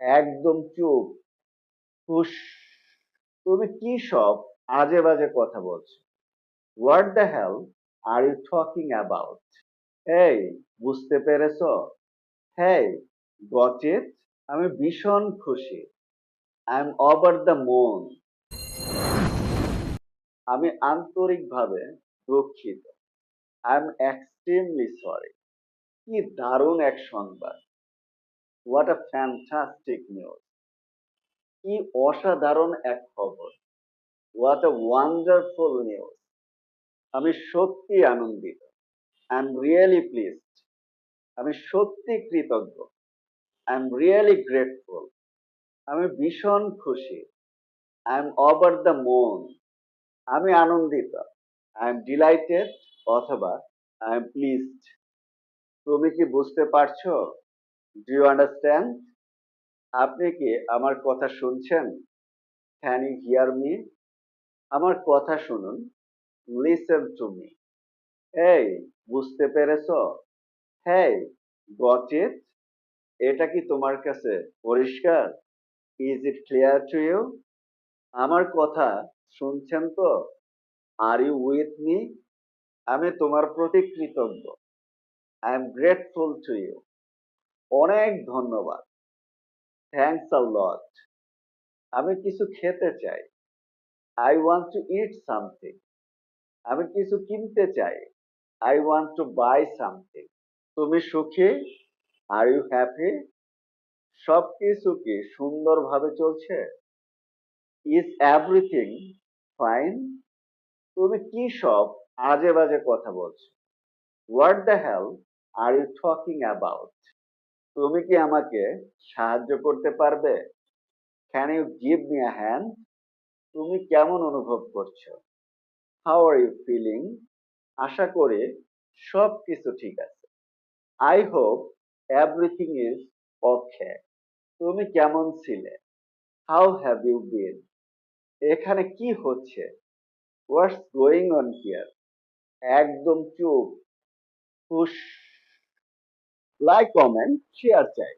একদম চুপ। হুশ। তুমি কি সব আজে বাজে কথা বলছো? What the hell are you talking about? এই, বুঝতে পেরেছো? Hey, got it? আমি ভীষণ খুশি। I am over the moon. আমি আন্তরিকভাবে দুঃখিত। I am extremely sorry. কি দারুণ এক সংবাদ! What a fantastic news! কি অসাধারণ এক খবর! What a wonderful news! আমি সত্যি আনন্দিত। I am really pleased. আমি সত্যি কৃতজ্ঞ। I am really grateful. আমি ভীষণ খুশি। I am over the moon. আমি আনন্দিত। আই এম ডিলাইটেড অথবা আই এম প্লিজড। তুমি কি বুঝতে পারছো? Do you understand? আপনি কি আমার কথা শুনছেন? Can you hear me? আমার কথা শুনুন। Listen to me. এই, বুঝতে পেরেছো? Hey, got it? এটা কি তোমার কাছে পরিষ্কার? Is it clear to you? আমার কথা শুনছেন তো? Are you with me? আমি তোমার প্রতি কৃতজ্ঞ। I am grateful to you. অনেক ধন্যবাদ। Thanks a lot. আমি কিছু খেতে চাই। I want to eat something. আমি কিছু কিনতে চাই। I want to buy something. তুমি সুখী? Are you happy? সবকিছু কি সুন্দরভাবে চলছে? Is everything fine? তুমি কি সব আজে বাজে কথা বলছো? What the hell are you talking about? তুমি কি আমাকে সাহায্য করতে পারবে? Can you give me a hand? তুমি কেমন অনুভব করছো? How are you feeling? আশা করি সবকিছু ঠিক আছে। I hope everything is okay. তুমি কেমন ছিলে? How have you been? এখানে কি হচ্ছে? What's going on here? একদম চুপ। হুশ। লাইক, কমেন্ট, শেয়ার চাই।